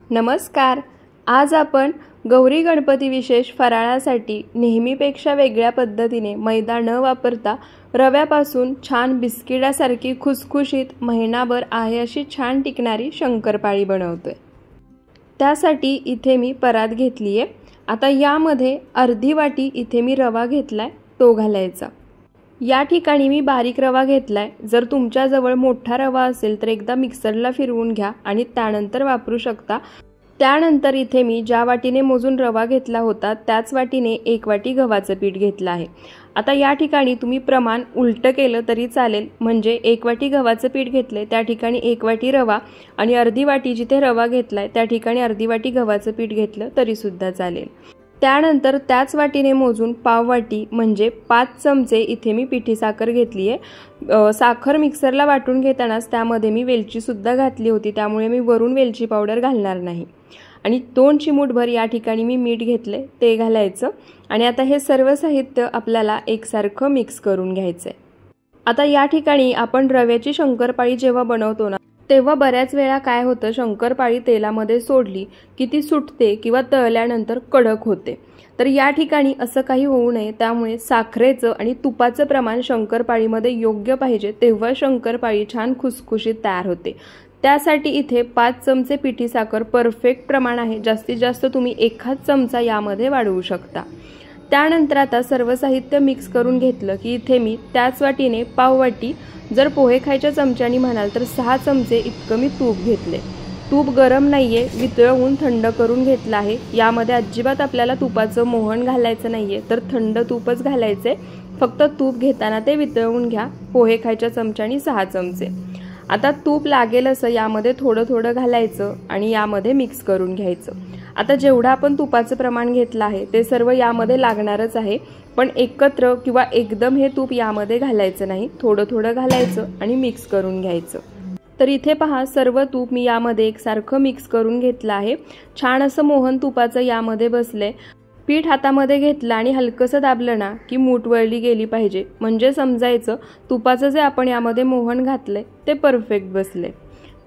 नमस्कार. आज आपण गौरी गणपती विशेष फराळासाठी नेहमीपेक्षा वेगळ्या पद्धतीने मैदा न वापरता रव्यापासून छान बिस्किटासारखी खुसखुशीत महिनाभर आहे अशी छान टिकणारी शंकरपाळी बनवतोय. त्यासाठी इथे मी परात घेतली आहे. आता यामध्ये अर्धी वाटी इथे मी रवा घेतलाय, तो घालायचा. या ठिकाणी मी बारीक रवा घेतलाय. जर तुमच्याजवळ मोठा रवा असेल तर एकदा मिक्सरला फिरवून घ्या आणि त्यानंतर वापरू शकता. त्यानंतर इथे मी ज्या वाटीने मोजून रवा घेतला होता त्याच वाटीने 1 वाटी गव्हाचं पीठ घेतलं आहे. आता या ठिकाणी तुम्ही प्रमाण उलटं केलं तरी चालेल. म्हणजे 1 वाटी गव्हाचं पीठ घेतले त्या ठिकाणी 1 वाटी रवा आणि अर्धी वाटी जिथे रवा घेतलाय त्या ठिकाणी अर्धी वाटी गव्हाचं पीठ घेतलं तरी सुद्धा चालेल. त्यानंतर त्याच वाटीने मोजून पाव वाटी म्हणजे 5 चमचे इथे मी पिठी साखर घेतली आहे. साखर मिक्सरला वाटून घेतानाच त्यामध्ये मी वेलची सुद्धा घातली होती, त्यामुळे मी वरून वेलची पावडर घालणार नाही. आणि 2 चिमूटभर या ठिकाणी मी मीठ घेतले, ते घालायचं. आणि आता हे सर्व साहित्य आपल्याला एकसारखं मिक्स करून घ्यायचंय. आता या ठिकाणी आपण रव्याची शंकरपाळी जेव्हा बनवतो ना तेव्हा बऱ्याच वेळा काय होतं, शंकरपाळी तेलामध्ये सोडली की ती सुटते किंवा तळल्यानंतर कडक होते. तर या ठिकाणी असं काही होऊ नये, त्यामुळे साखरेचं आणि तुपाचं प्रमाण शंकरपाळीमध्ये योग्य पाहिजे, तेव्हा शंकरपाळी छान खुसखुशीत तयार होते. त्यासाठी इथे 5 चमचे पिठी साखर परफेक्ट प्रमाण आहे. जास्तीत जास्त तुम्ही 1 चमचा यामध्ये वाढवू शकता. त्यानंतर आता सर्व साहित्य मिक्स करून घेतलं की इथे मी त्याच वाटीने पाव वाटी, जर पोहे खायच्या चमच्यानी म्हणाल तर 6 चमचे इतकं मी तूप घेतले. तूप गरम नाहीये, वितळवून थंड करून घेतलं आहे. यामध्ये अजिबात आपल्याला तुपाचं मोहन घालायचं नाहीये, तर थंड तूपच घालायचे. फक्त तूप घेताना ते वितळवून घ्या. पोहे खायच्या चमच्यानी 6 चमचे. आता तूप लागेल असं यामध्ये थोडं थोडं घालायचं आणि यामध्ये मिक्स करून घ्यायचं. आता जेवढं आपण तुपाचं प्रमाण घेतलं आहे ते सर्व यामध्ये लागणारच आहे, पण एकत्र किंवा एकदम हे तूप यामध्ये घालायचं नाही. थोडं थोडं घालायचं आणि मिक्स करून घ्यायचं. तर इथे पहा, सर्व तूप मी यामध्ये एकसारखं मिक्स करून घेतलं आहे. छान असं मोहन तुपाचं यामध्ये बसलंय. पीठ हातामध्ये घेतलं आणि हलकंसं दाबलं ना की मूठ वळली गेली पाहिजे, म्हणजे समजायचं तुपाचं जे आपण यामध्ये मोहन घातलंय ते परफेक्ट बसले.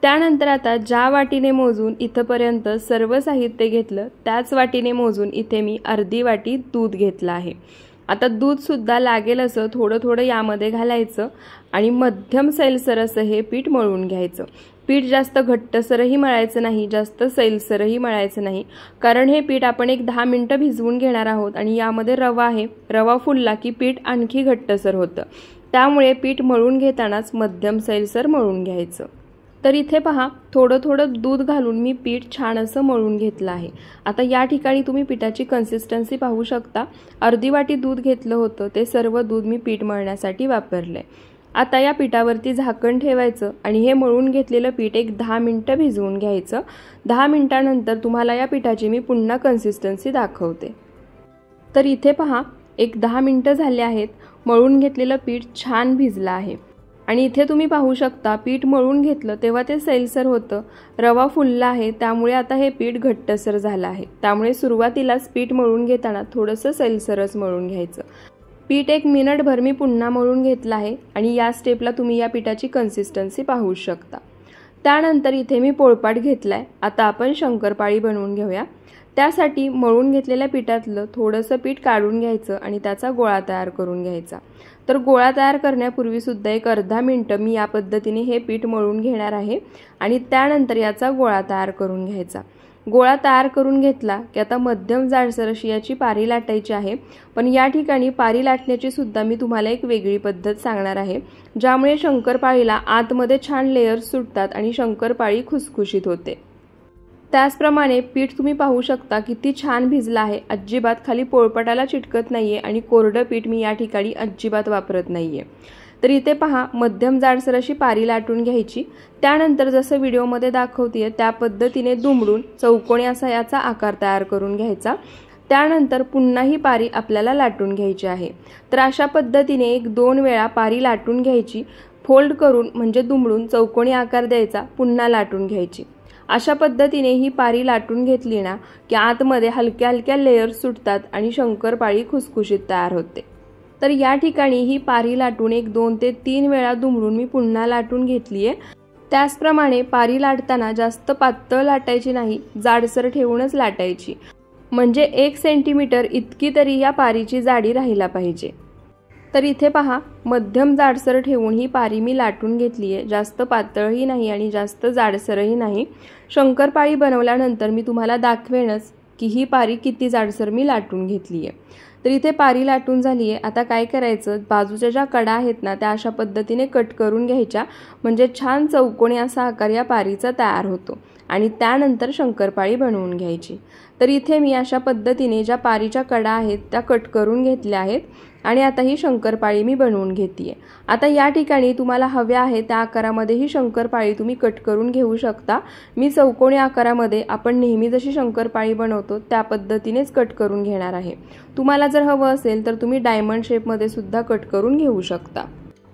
त्यानंतर आता ज्या वाटीने मोजून इथपर्यंत सर्व साहित्य घेतलं त्याच वाटीने मोजून इथे मी अर्धी वाटी दूध घेतलं आहे. आता दूध सुद्धा लागेल असं थोडं थोडं यामध्ये घालायचं आणि मध्यम सैलसर असं हे पीठ मळून घ्यायचं. पीठ जास्त घट्टसरही मळायचं नाही, जास्त सैलसरही मळायचं नाही, कारण हे पीठ आपण 10 मिनिटं भिजवून घेणार आहोत आणि यामध्ये रवा आहे. रवा फुलला की पीठ आणखी घट्टसर होतं, त्यामुळे पीठ मळून घेतानाच मध्यम सैलसर मळून घ्यायचं. तर इथे पहा, थोडं थोडं दूध घालून मी पीठ छान असं मळून घेतलं आहे. आता या ठिकाणी तुम्ही पिठाची कन्सिस्टन्सी पाहू शकता. अर्धी वाटी दूध घेतलं होतं, ते सर्व दूध मी पीठ मळण्यासाठी वापरलंय. आता या पिठावरती झाकण ठेवायचं आणि हे मळून घेतलेलं पीठ 10 मिनिटं भिजवून घ्यायचं. 10 मिनिटांनंतर तुम्हाला या पिठाची मी पुन्हा कन्सिस्टन्सी दाखवते. तर इथे पहा, 10 मिनिटं झाले आहेत. मळून घेतलेलं पीठ छान भिजलं आहे आणि इथे तुम्ही पाहू शकता पीठ मळून घेतलं तेव्हा ते सैलसर होतं. रवा फुलला आहे, त्यामुळे आता हे पीठ घट्टसर झालं आहे. त्यामुळे सुरुवातीलाच पीठ मळून घेताना थोडंसं सैलसरच मळून घ्यायचं. पीठ 1 मिनिटभर मी पुन्हा मळून घेतलं आहे आणि या स्टेपला तुम्ही या पिठाची कन्सिस्टन्सी पाहू शकता. त्यानंतर इथे मी पोळपाट घेतलाय. आता आपण शंकरपाळी बनवून घेऊया. त्यासाठी मळून घेतलेल्या पिठातलं थोडंसं पीठ काढून घ्यायचं आणि त्याचा गोळा तयार करून घ्यायचा. तर गोळा तयार करण्यापूर्वी सुद्धा अर्धा मिनिटं मी या पद्धतीने हे पीठ मळून घेणार आहे आणि त्यानंतर याचा गोळा तयार करून घ्यायचा. गोळा तयार करून घेतला की आता मध्यम जाडसर अशी याची पारी लाटायची आहे. पण या ठिकाणी पारी लाटण्याची सुद्धा मी तुम्हाला एक वेगळी पद्धत सांगणार आहे, ज्यामुळे शंकरपाळीला आतमध्ये छान लेयर्स सुटतात आणि शंकरपाळी खुसखुशीत होते. त्याचप्रमाणे पीठ तुम्ही पाहू शकता किती छान भिजलं आहे. अजिबात खाली पोळपाटाला चिटकत नाहीये आणि कोरडं पीठ मी या ठिकाणी अजिबात वापरत नाहीये. तर इथे पहा, मध्यम जाडसर अशी पारी लाटून घ्यायची. त्यानंतर जसं व्हिडिओमध्ये दाखवतेय त्या पद्धतीने दुमडून चौकोनी असा याचा आकार तयार करून घ्यायचा. त्यानंतर पुन्हा ही पारी आपल्याला लाटून घ्यायची आहे. तर अशा पद्धतीने 1-2 वेळा पारी लाटून घ्यायची. फोल्ड करून म्हणजे दुमडून चौकोनी आकार द्यायचा, पुन्हा लाटून घ्यायची. अशा पद्धतीने ही पारी लाटून घेतली ना की आतमध्ये हलक्या हलक्या लेयर्स सुटतात आणि शंकरपाळी खुसखुशीत तयार होते. तर या ठिकाणी ही पारी लाटून 1-2 ते 3 वेळा दुमडून मी पुन्हा लाटून घेतली आहे. त्याचप्रमाणे पारी लाटताना जास्त पातळ लाटायची नाही, जाडसर ठेवूनच लाटायची, म्हणजे 1 सेंटीमीटर इतकी तरी या पारीची जाडी राहिला पाहिजे। तर इथे पहा, मध्यम जाडसर ठेवून ही पारी मी लाटून घेतली आहे, जास्त पातळही नाही आणि जास्त जाडसरही नाही। शंकरपाळी बनवल्यानंतर मी तुम्हाला दाखवेनच की ही पारी किती जाडसर मी लाटून घेतली आहे। तर इथे पारी लाटून झाली आहे। आता काय करायचं, बाजूच्या ज्या कडा आहेत ना त्या अशा पद्धतीने कट करून घ्यायच्या, म्हणजे छान चौकोनी असा आकार या पारीचा तयार होतो आणि त्यानंतर शंकरपाळी बनवून घ्यायची। तर इथे मी अशा पद्धतीने ज्या पारीच्या कडा आहेत त्या कट करून घेतल्या आहेत आणि आता ही शंकरपाळी मी बनवून घेतीये। आता या ठिकाणी तुम्हाला हव्या आहे त्या आकारामध्ये ही शंकरपाळी तुम्ही कट करून घेऊ शकता। मी चौकोनी आकारामध्ये आपण नेहमी जशी शंकरपाळी बनवतो त्या पद्धतीनेच कट करून घेणार आहे। तुम्हाला जर हवं असेल तर तुम्ही डायमंड शेपमध्ये सुद्धा कट करून घेऊ शकता।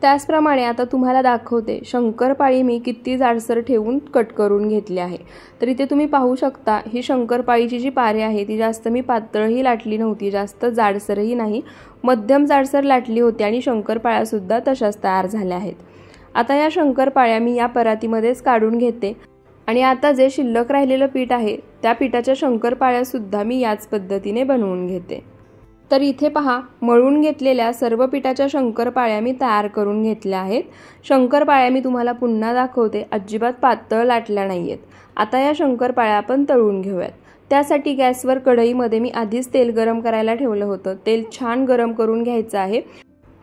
त्याचप्रमाणे आता तुम्हाला दाखवते शंकरपाळी मी किती जाडसर ठेवून कट करून घेतली आहे। तर इथे तुम्ही पाहू शकता ही शंकरपाळीची जी पारी आहे ती जास्त मी पातळही लाटली नव्हती, जास्त जाडसरही नाही, मध्यम जाडसर लाटली होती आणि शंकरपाळ्या सुद्धा तशाच तयार झाल्या आहेत। आता या शंकरपाळ्या मी या परातीमध्येच काढून घेते आणि आता जे शिल्लक राहिलेलं पीठ आहे त्या पिठाच्या शंकरपाळ्या सुद्धा मी याच पद्धतीने बनवून घेते। तर इथे पहा, मळून घेतलेल्या सर्व पिठाच्या शंकरपाळ्या मी तयार करून घेतल्या आहेत। शंकरपाळ्या मी तुम्हाला पुन्हा दाखवते, अजिबात पातळ लाटल्या नाहीयेत। आता या शंकरपाळ्या आपण तळून घेऊयात। त्यासाठी गॅसवर कढईमध्ये मी आधीच तेल गरम करायला ठेवलं होतं। तेल छान गरम करून घ्यायचं आहे।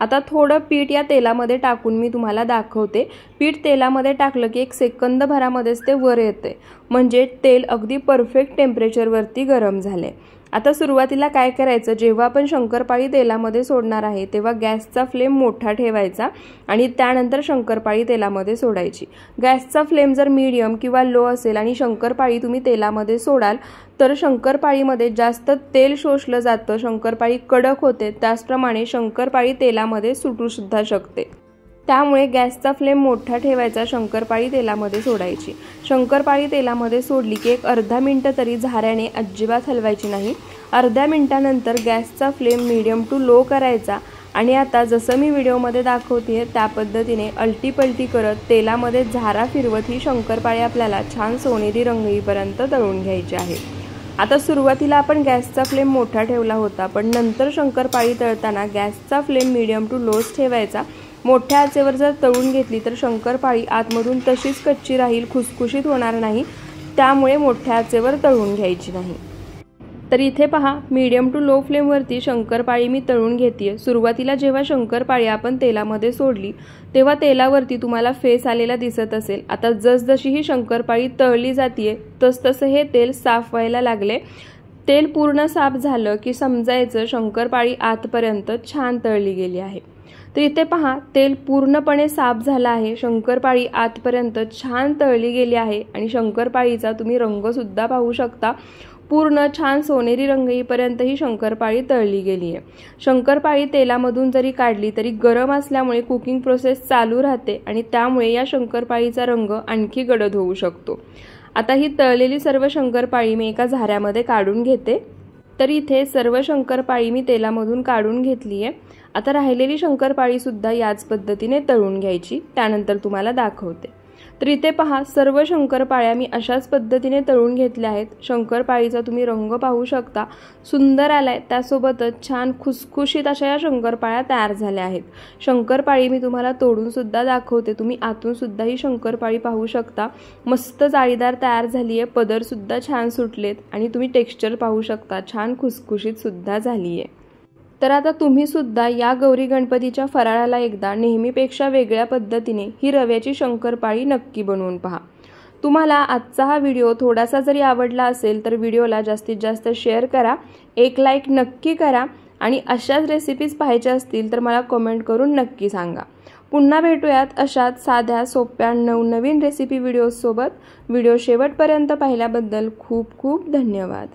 आता थोडं पीठ या तेलामध्ये टाकून मी तुम्हाला दाखवते। पीठ तेलामध्ये टाकलं की 1 सेकंद भरामध्येच ते वर येते, म्हणजे तेल अगदी परफेक्ट टेम्परेचरवरती गरम झाले। आता सुरुवातीला काय करायचं, जेव्हा आपण शंकरपाळी तेलामध्ये सोडणार आहे तेव्हा गॅसचा फ्लेम मोठा ठेवायचा आणि त्यानंतर शंकरपाळी तेलामध्ये सोडायची। गॅसचा फ्लेम जर मीडियम किंवा लो असेल आणि शंकरपाळी तुम्ही तेलामध्ये सोडाल तर शंकरपाळीमध्ये जास्त तेल शोषलं जातं, शंकरपाळी कडक होते, त्याचप्रमाणे शंकरपाळी तेलामध्ये सुटू सुद्धा शकते। त्यामुळे गॅसचा फ्लेम मोठा ठेवायचा, शंकरपाळी तेलामध्ये सोडायची। शंकरपाळी तेलामध्ये सोडली की 1 अर्धा मिनिट तरी झाऱ्याने अजिबात हलवायची नाही। अर्ध्या मिनिटानंतर गॅसचा फ्लेम मीडियम टू लो करायचा आणि आता जसं मी व्हिडिओमध्ये दाखवते त्या पद्धतीने अलटी-पलटी करत तेलामध्ये झारा फिरवत ही शंकरपाळी आपल्याला छान सोनेरी रंग येईपर्यंत तळून घ्यायची आहे। आता सुरुवातीला आपण गॅसचा फ्लेम मोठा ठेवला होता, पण नंतर शंकरपाळी तळताना गॅसचा फ्लेम मीडियम टू लोच ठेवायचा। मोठ्या आचेवर जर तळून घेतली तर शंकरपाळी आतमधून तशीच कच्ची राहील, खुसखुशीत होणार नाही, त्यामुळे मोठ्या आचेवर तळून घ्यायची नाही। तर इथे पहा, मीडियम टू लो फ्लेमवरती शंकरपाळी मी तळून घेतेय। सुरुवातीला जेव्हा शंकरपाळी आपण तेलामध्ये सोडली तेव्हा तेलावरती तुम्हाला फेस आलेला दिसत असेल। आता जसजशी ही शंकरपाळी तळली जाते तसतसं हे तेल साफ व्हायला लागले। तेल पूर्ण साफ झालं की समजायचं शंकरपाळी आतपर्यंत छान तळली गेली आहे। तर इथे पहा, तेल पूर्णपणे साफ झालं आहे, शंकरपाळी आतपर्यंत छान तळली गेली आहे आणि शंकरपाळीचा तुम्ही रंग सुद्धा पाहू शकता, पूर्ण छान सोनेरी रंग येईपर्यंत ही शंकरपाळी तळली गेली आहे। शंकरपाळी तेलामधून जरी काढली तरी गरम असल्यामुळे कुकिंग प्रोसेस चालू राहते आणि त्यामुळे या शंकरपाळीचा रंग आणखी गडद होऊ शकतो। आता ही तळलेली सर्व शंकरपाळी मी एका झाऱ्यामध्ये काढून घेते। तर इथे सर्व शंकरपाळी मी तेलामधून काढून घेतली आहे। आता राहिलेली शंकरपाळी सुद्धा याच पद्धतीने तळून घ्यायची, त्यानंतर तुम्हाला दाखवते। तर इथे पहा, सर्व शंकरपाळ्या मी अशाच पद्धतीने तळून घेतल्या आहेत। शंकरपाळीचा तुम्ही रंग पाहू शकता, सुंदर आलाय, त्यासोबतच छान खुसखुशीत अशा या शंकरपाळ्या तयार झाल्या आहेत। शंकरपाळी मी तुम्हाला तोडून सुद्धा दाखवते, तुम्ही आतून सुद्धा ही शंकरपाळी पाहू शकता, मस्त जाळीदार तयार झाली आहे, पदर सुद्धा छान सुटलेत आणि तुम्ही टेक्स्चर पाहू शकता, छान खुसखुशीत सुद्धा झाली आहे। तर आता तुम्ही सुद्धा या गौरी गणपतीच्या फराळाला एकदा नेहमीपेक्षा वेगळ्या पद्धतीने ही रव्याची शंकरपाळी नक्की बनवून पहा। तुम्हाला आजचा हा व्हिडिओ थोडासा जरी आवडला असेल तर व्हिडिओला जास्तीत जास्त शेअर करा, 1 लाईक नक्की करा आणि अशाच रेसिपीज पाहायच्या असतील तर मला कमेंट करून नक्की सांगा। पुन्हा भेटूयात अशाच साध्या सोप्या नवनवीन रेसिपी व्हिडिओज सोबत। व्हिडिओ शेवटपर्यंत पाहिल्याबद्दल खूप खूप धन्यवाद।